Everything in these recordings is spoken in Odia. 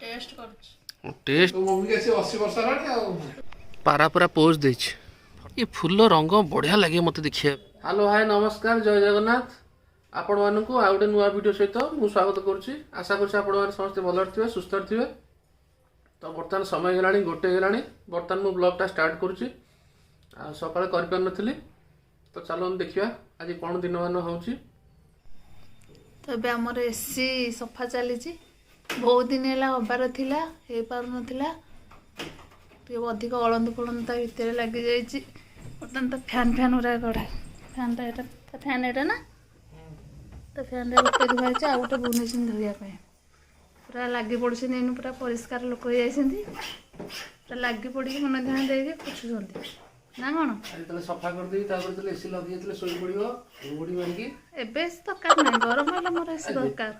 टेस्ट कर टेस्ट तो मम्मी के 80 वर्ष हेलानी आ पारा पूरा पोज दे ये फूल रंग बढ़िया लगे मत देखिए। हेलो हाय नमस्कार जय जगन्नाथ आपण मानक आ गए नुआ वीडियो सहित मुझे स्वागत करुच्ची। आशा कर समस्त भल थे सुस्थ थे। तो बर्तमान समय है गोटे है बर्तमान मु ब्लॉगटा स्टार्ट करुच्ची सकाल कर तो चलो देखिए आज कौन दिन मान हो। तो आमर एसी सफा चली बहुत दिन है हबार थिला हो पार नाला अधिक अळंद फलंद भितर लगी जाइए। बर्तमान तो फैन फैन गुरा कड़ा फैनटा यहाँ फैन यहाँ ना तो फैन गोटे धुआई आ गए बुनी धोवाई पूरा लगी पड़े इन पूरा परिष्कार लोक हो जाती पूरा लगी पड़ी मन ध्यान दे पोछुंट ना कौन सफा कर एसी लगे शो पड़ो बुड़ी मारिकी एबे दरकार ना गरम है मोर एसी दरकार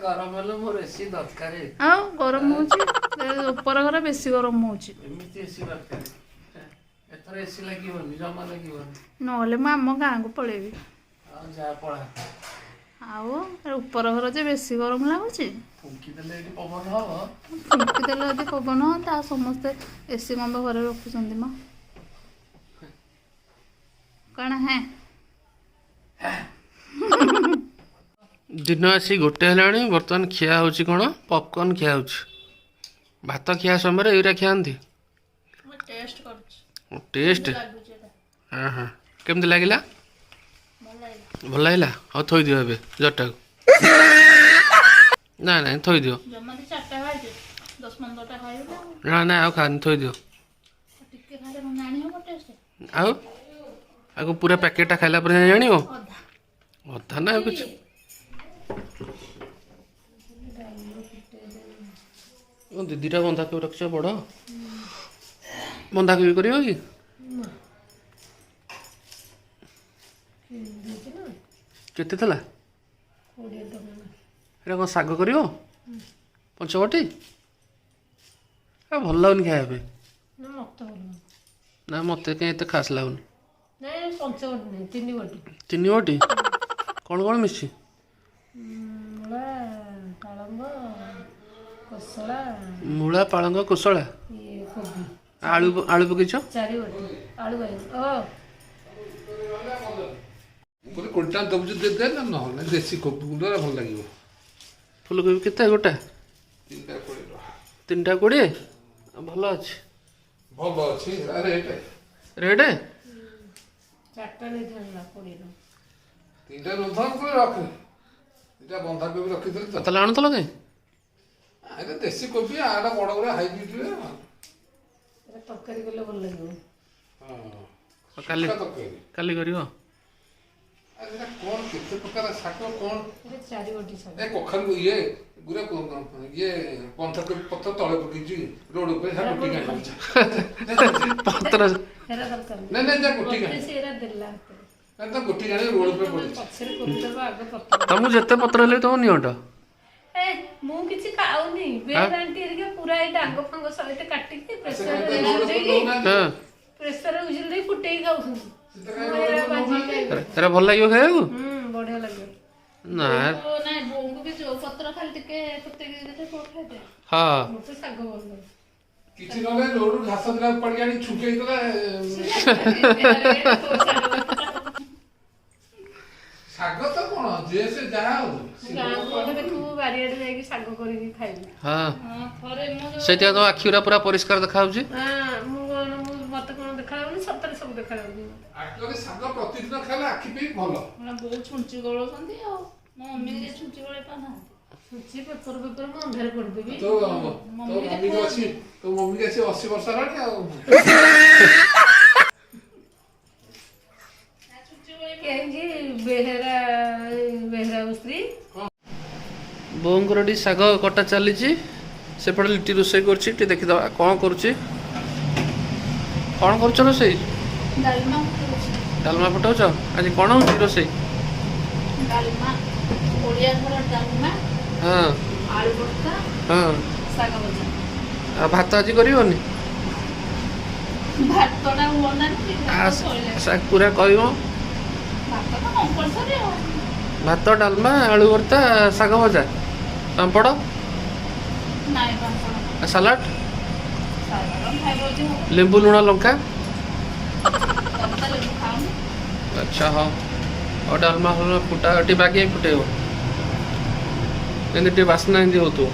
गरम हेल्ले मोर एसी दरकार हाँ गरम होपर घर बेसी गरम हो जमा लगे नहले मु आम गाँ को पलैबी जा पड़ा आपर घर जे बेसी गरम लगुच फुंकीदेले पवन हम फुंकीदेले यदि पवन हाँ समस्ते एसी बंद घर रखुंट म कण है दिन आसी गोटे है बर्तमान खिया हो कौन पॉपकॉर्न खिया हो भात खिया समय यूरा खाती टेस्ट हाँ हाँ केमती लगे भल लगे हाँ थोई दियो ए जटा ना ना थोई दियो ना ना आउ खानी थोई दियो आउ पूरा पैकेटा खाइला जानी अधा ना कुछ दीदीटा बंधाकोबी रख बड़ बंधाकोबी कर केते थला एटा कौन साग कर पंचवटी भल लगुनि खाया ना मत कहीं खास लगुनि तीन बटी कौन कौन मिसी मूला पालंग कोसला आलू आलू पकईच कोटा दबुच दे ना ना देसी कोबी गुंडा भल लगे फुलकोबी केते गोटा 3टा 20 भल अच्छे भल अच्छी रेट रेट 3टा रंधा को रख 2टा बंधा कोबी रखी दे तो तले आणुतल के अरे देसी कोबी आडा बड़ बड़ हाइब्रिड रे तरकारी कले भल लगे हां काली काली करियो अरे कौन कितने प्रकार शाक कौन 4 बटी शाक ए कखन ये गुरा ये बंधा कोबी पत्ता तळे पकीची रोड पे हा गुटी गाड़ी पत्र हेरा दरकार नहीं नहीं जा गुटी गाड़ी से हेरा देला ना तो गुटी गाड़ी रोड पे पड़ी पछरे कोबी दबा आगे पत्ता तुम जिते पत्र ले तो नियोटा ए मु किछि खाउनी बेर आंटी एरिया पूरा ए डांग फंग सहित काटी के प्रेशर दे हां प्रेशर उजिल दे फुटेई खाउ तेरा भल लगे खाया बढ़िया लगे ना ना बोंगु भी जो पत्र खाली टिके कुत्ते के देते को खाते हाँ मते साग भल लगे किछि नले रोड घास दिला पड़ गाड़ी छुकेई तला साग तो कोन जे से जा हो गाँव देखू बारियाडे जाइए साग करी खाइबी हाँ थरे मो से तो आखिरा पूरा परिष्कार देखा हाँ मत कौन देखा सतरे सब देखा एक्चुअली साग प्रतिदिन खाले आखि पे भलो बहुत छुंची गलोसंती आ मो मम्मी के छुंची गले पाना सुची पेपर पेपर में अंधार कर देबी तो मम्मी के अच्छी तो मम्मी के 80 वर्ष हेलानी आ बेहरा बेहरा स्त्री बोंगर शाग कटा चली सेपटे लिट्टी रोषे कर देखीद कौन करुच्ची कौन कर रोषे डालमा डालमा फटाऊच आज कौन हो रोषे डालमा ओडिया घर डालमा हाँ आलू भर्ता हाँ साग भजा आ भात आज करनी भातटा बना पूरा कह भात तो कंपलसरी ଭାତ ଡାଲମା ଆଳୁ ଭର୍ତ୍ତା ଶାଗ ଭଜା ପାମ୍ପଡ଼ ନାଇଁ ପାମ୍ପଡ଼ ସାଲାଡ଼ ସାଧାରଣ ଖାଇବ ଯଦି ହବ। ଲେମ୍ବୁ ଲୁଣ ଲଙ୍କା। ତମେ ତ ଲେମ୍ବୁ ଖାଉନି। ଆଚ୍ଛା ହଉ ଆଉ ଡାଲମା ଫାଲମା ଫୁଟା ଟିକେ ବାଗେଇ ଫୁଟେଇବ ଏମିତି ଟିକେ ବାସ୍ନା ଏମିତି ହେଉଥିବ।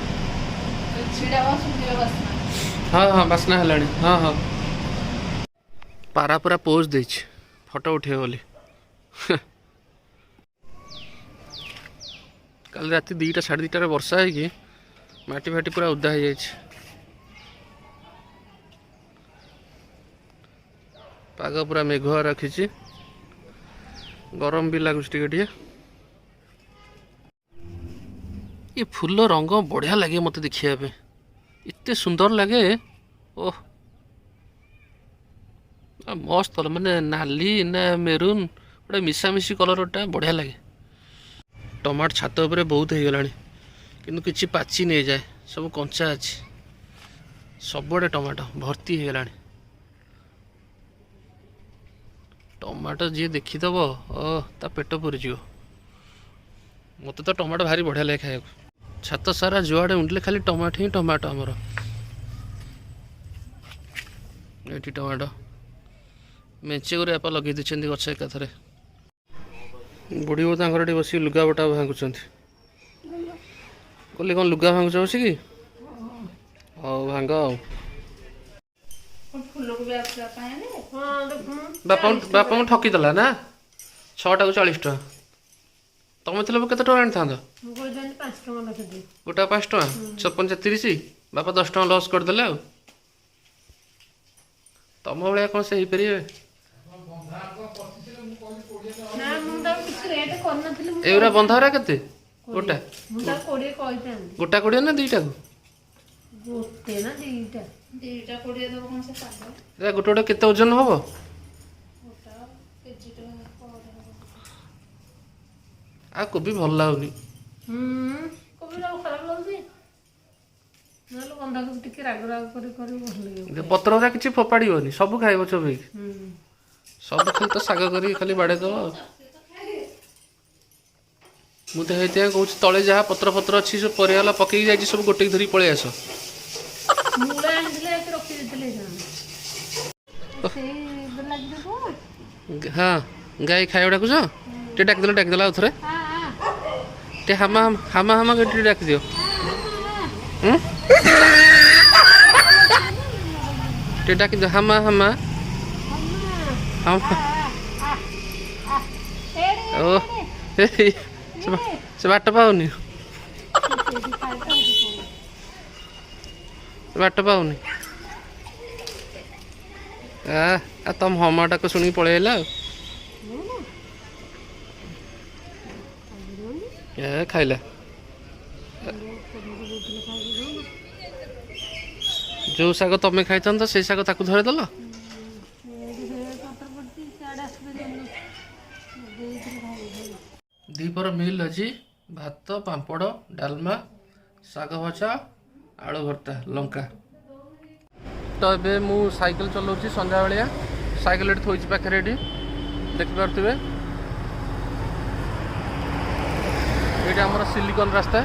ଛିଡ଼ା ହବ ଶୁଣିବ ବାସ୍ନା। ହଁ ହଁ ବାସ୍ନା ହେଲାଣି। ହଁ ହଁ ପାରା ପୁରା ପୋଜ୍ ଦେଇଛି ଫଟୋ ଉଠେଇବ ବୋଲି। କାଲି ରାତି 2ଟା 2:30ରେ ବର୍ଷା ହେଇକି ମାଟି ଫାଟି ପୁରା ଓଦା ହେଇଯାଇଛି। ପାଗ ପୁରା ମେଘୁଆ ରଖିଛି, ଗରମ ବି ଲାଗୁଛି ଟିକେ ଟିକେ। ଏ ଫୁଲ ରଙ୍ଗ ବଢ଼ିଆ ଲାଗେ ମୋତେ ଦେଖିବା ପାଇଁ, ଏତେ ସୁନ୍ଦର ଲାଗେ। ଓହ ମସ୍ତ ମାନେ ନାଲି ନା ମେରୁନ୍ ଗୋଟେ ମିଶାମିଶି କଲର୍ଟା ବଢ଼ିଆ ଲାଗେ। ଟମାଟୋ ଛାତ ଉପରେ ବହୁତ ହେଇଗଲାଣି କିନ୍ତୁ କିଛି ପାଚି ନେଇଯାଏ, ସବୁ କଞ୍ଚା ଅଛି। ସବୁଆଡ଼େ ଟମାଟୋ ଭର୍ତ୍ତି ହେଇଗଲାଣି। ଟମାଟୋ ଯିଏ ଦେଖିଦବ ତା ପେଟ ପୁରିଯିବ। ମୋତେ ତ ଟମାଟୋ ଭାରି ବଢ଼ିଆ ଲାଗେ ଖାଇବାକୁ। ଛାତ ସାରା ଯୁଆଡ଼େ ଉଣ୍ଡିଲେ ଖାଲି ଟମାଟୋ ହିଁ ଟମାଟୋ। ଆମର ଏଠି ଟମାଟୋ ମେଞ୍ଚେ କରି ବାପା ଲଗେଇ ଦେଇଛନ୍ତି ଗଛ ଏକାଥରେ। ବୁଢ଼ୀ ବୋଉ ତାଙ୍କର ଏଠି ବସିକି ଲୁଗାପଟା ଭାଙ୍ଗୁଛନ୍ତି। କହିଲି କ'ଣ ଲୁଗା ଭାଙ୍ଗୁଛ ବସିକି? ହଉ ଭାଙ୍ଗ ଆଉ। ଫୁଲକୁ ବି ଆସିବା ପାଇଁ ବାପାଙ୍କୁ ଠକିଦେଲା ନା 6ଟାକୁ 40 ଟଙ୍କା। ତମେ ଥିଲେ କେତେ ଟଙ୍କା ଆଣିଥାନ୍ତ? ଗୋଟା 5 ଟଙ୍କା 56 ବାପା 10 ଟଙ୍କା ଲସ୍ କରିଦେଲେ ଆଉ। ତମ ଭଳିଆ କ'ଣ ସେ ହେଇପାରିବେ? ଏଗୁରା ବନ୍ଧାରା କେତେ ଗୋଟା? ଗୋଟା 20 ନା 2ଟାକୁ? ଦିଟା 20 ଦେବ କ'ଣ ସେ ପାଗ? ଗୋଟେ ଗୋଟେ କେତେ ଓଜନ ହବ? ଗୋଟା କେଜି ଟେ ପରେ ହବ। ଆଉ କୋବି ଭଲ ଲାଗୁନି। ପତ୍ର ଗୁରା କିଛି ଫୋପାଡ଼ିବନି, ସବୁ ଖାଇବ ଚୋବେଇକି। ସବୁ ଖାଲି ତ ଶାଗ କରିକି ଖାଲି ବାଡ଼େଇଦବ ଆଉ। ମୁଁ ତ ହେଇଥିପାଇଁ କହୁଛି ତଳେ ଯାହା ପତ୍ର ଅଛି ସବୁ ପରିବା ପକେଇକି ଯାଇଛି ସବୁ ଗୋଟେକି ଧରିକି ପଳେଇ ଆସ। ହଁ ଗାଈ ଖାଇବା ଡାକୁଛ? ଟିକେ ଡାକିଦେଲା ଆଉ ଥରେ ଟିକେ ହାମା ହାମା ଟିକେ ଡାକିଦିଅ। ଟିକେ ଡାକିଦିଅ ହାମା ହାମା ହାମା। ଓ ସେ ବାଟ ପାଉନି, ବାଟ ପାଉନି। ତମ ହମାଟାକୁ ଶୁଣିକି ପଳେଇ ଆଇଲା ଆଉ। ଖାଇଲା ଯୋଉ ଶାଗ ତମେ ଖାଇଥାନ୍ତ ସେଇ ଶାଗ ତାକୁ ଧରିଦେଲ। ଦ୍ୱିପହର ମିଲ୍ ଅଛି ଭାତ ପାମ୍ପଡ଼ ଡାଲମା ଶାଗ ଭଜା ଆଳୁ ଭର୍ତ୍ତା ଲଙ୍କା। ତ ଏବେ ମୁଁ ସାଇକେଲ ଚଲାଉଛି ସନ୍ଧ୍ୟାବେଳିଆ। ସାଇକେଲ ଏଠି ଥୋଇଛି ପାଖରେ, ଏଠି ଦେଖିପାରୁଥିବେ। ଏଇଟା ଆମର ସିଲିକନ୍ ରାସ୍ତା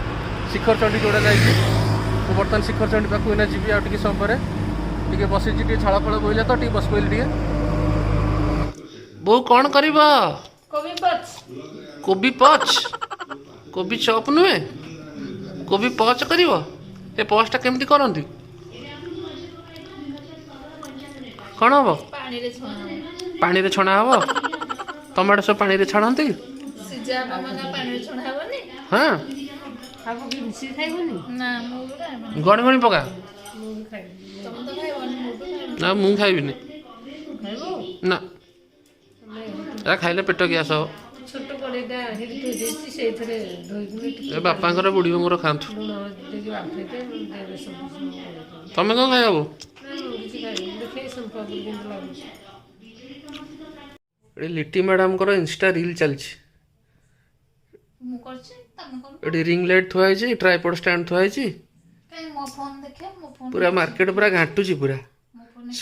ଶିଖର ଚଣ୍ଡୀ ଯୋଉଟା ଯାଇଛି। ମୁଁ ବର୍ତ୍ତମାନ ଶିଖର ଚଣ୍ଡୀ ପାଖକୁ ଏଇନା ଯିବି ଆଉ ଟିକେ ସମୟ ପରେ। ଟିକେ ବସିଛି, ଟିକେ ଛାଳ ଫଳ ବୋଇଲା ତ ଟିକେ ବସି ପଡ଼ିଲି ଟିକେ। ବୋଉ କ'ଣ କରିବ? କୋବି ପଚ୍, କୋବି ଚପ୍ ନୁହେଁ, କୋବି ପଚ୍ କରିବ। ଏ ପଚ୍ଟା କେମିତି କରନ୍ତି? କ'ଣ ହବ? ପାଣିରେ ଛଣା ହବ। ଟମାଟୋ ସବୁ ପାଣିରେ ଛାଣନ୍ତି? ହଁ ଗଣି ଗଣି ପକା। ନା ମୁଁ ଖାଇବିନି। ନା ଖାଇଲେ ପେଟ ଗ୍ୟାସ୍ ହବ। ଏ ବାପାଙ୍କର ବୁଢ଼ୀ ବୋଉଙ୍କର ଖାଆନ୍ତୁ। ତମେ କ'ଣ ଖାଇବ? ଏଠି ଲିଟି ମ୍ୟାଡ଼ାମଙ୍କର ଇନଷ୍ଟା ରିଲ୍ ଚାଲିଛି। ଏଠି ରିଙ୍ଗ ଲାଇଟ୍ ଥୁଆ ହେଇଛି, ଟ୍ରାଇପଡ୍ ଷ୍ଟାଣ୍ଡ ଥୁଆ ହେଇଛି। ପୁରା ମାର୍କେଟ ପୁରା ଘାଣ୍ଟୁଛି ପୁରା।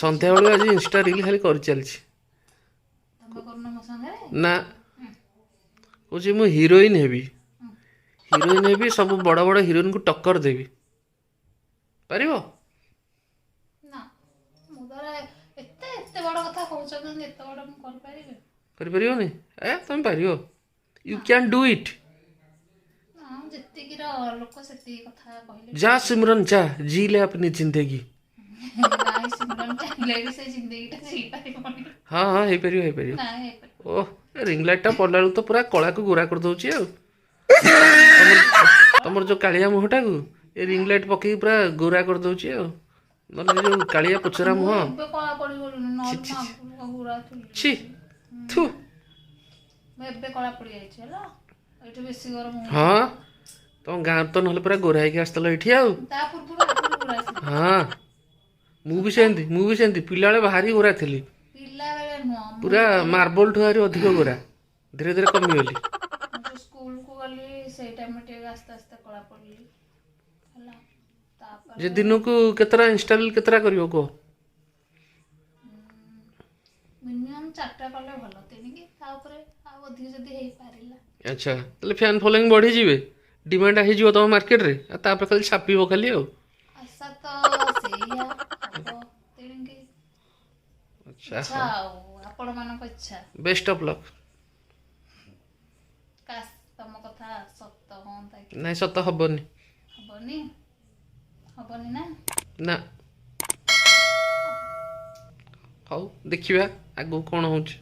ସନ୍ଧ୍ୟାବେଳୁ ଆଜି ଇନଷ୍ଟା ରିଲ୍ ଖାଲି କରି ଚାଲିଛି। ନା କହୁଛି ମୁଁ ହିରୋଇନ୍ ହେବି, ହିରୋଇନ୍ ହେବି, ସବୁ ବଡ଼ ବଡ଼ ହିରୋଇନ୍କୁ ଟକ୍କର ଦେବି। ପାରିବ? ନା ମୁଁ ତ ଏତେ ଏତେ ବଡ଼ କଥା କହୁଛ କିନ୍ତୁ ଏତେ ବଡ଼ ମୁଁ କରିପାରିବି? କରିପାରିବନି? ତମେ ପାରିବ। ୟୁ କ୍ୟାନ୍ ଡୁ ଇଟ୍। ନା ଯେତିକିର ଲୋକ ସେତିକି କଥା କହିଲେ। जा सिमरन जा, जी ले अपनी जिंदगी। ନାଇଁ ସିମରନ୍ ଚାହିଁଲେ ବି ସେ ଜିନ୍ଦଗିଟା ଯାଇପାରିବନି। हाँ हाँ ହେଇପାରିବ ହେଇପାରିବ। ନାଇଁ ହେଇପାରିବ। ଓହ ରିଙ୍ଗ ଲାଇଟ୍ଟା ପଡ଼ିଲା ବେଳକୁ ତ ପୁରା କଳାକୁ ଗୋରା କରିଦେଉଛି ଆଉ। ତମର ଯୋଉ କାଳିଆ ମୁହଁଟାକୁ ଏ ରିଙ୍ଗ ଲାଇଟ୍ ପକେଇକି ପୁରା ଗୋରା କରିଦେଉଛି ଆଉ। ନହେଲେ ଯୋଉ କାଳିଆ ପୋଚରା ମୁଁ ମୁହଁ, ଏବେ କଳା ପଡ଼ିଗଲିଣି, ନହେଲେ ମୁଁ ଆଗରୁ ଗୁରା ଥିଲି। ଛି ଥୁ। ମୁଁ ଏବେ କଳା ପଡ଼ିଯାଇଛି ହେଲା, ଏଇଠି ବେଶୀ ଗରମ ହଉଛି। ହଁ ତମ ଗାଁରେ ତ ନହେଲେ ପୁରା ଗୋରା ହେଇକି ଆସିଥିଲ ଏଇଠି ଆଉ। ତା ପୂର୍ବରୁ ଆଗରୁ ଗୁରା ଥିଲି। ହଁ ମୁଁ ବି ସେମିତି ପିଲାବେଳେ ଭାରି ଗୋରା ଥିଲି, ପିଲାବେଳେ ନୁହଁ, ମୁଁ ପୁରା ମାର୍ବଲ ଠୁ ଆହୁରି ଅଧିକ ଗୋରା। ଧୀରେ ଧୀରେ କମିଗଲି। ଯୋଉ ସ୍କୁଲକୁ ଗଲି ସେଇ ଟାଇମରେ ଟିକେ ଆସ୍ତେ ଆସ୍ତେ କଳା ପଡ଼ିଲି ହେଲା। ତାପରେ ଯେ ଦିନକୁ କେତେଟା ଇନଷ୍ଟା ରିଲ୍ କେତେଟା କରିବ କୁହ? ମିନିମମ୍ 4ଟା କଲେ ଭଲ, ତେଣିକି ତା ଉପରେ ଆଉ ଅଧିକ ଯଦି ହେଇପାରିଲା। ଆଚ୍ଛା ତାହେଲେ ଫ୍ୟାନ୍ ଫଲୋଇଂ ବଢ଼ିଯିବେ, ଡିମାଣ୍ଡ ହେଇଯିବ ତମ ମାର୍କେଟରେ, ଆଉ ତାପରେ ଖାଲି ଛାପିବ ଖାଲି ଆଉ। ଆଶା ତ ସେଇଆ ହବ, ତେଣିକି ଆଚ୍ଛା ଇଚ୍ଛା ଆଉ ଆପଣମାନଙ୍କ ଇଚ୍ଛା। Best of luck. କାଶ ତମ କଥା ସତ ହୁଅନ୍ତା କି? ନାଇଁ ସତ ହବନି। ହବନି? ହବନି ନା? ନା। ହଉ ଦେଖିବା ଆଗକୁ କ'ଣ ହଉଛି।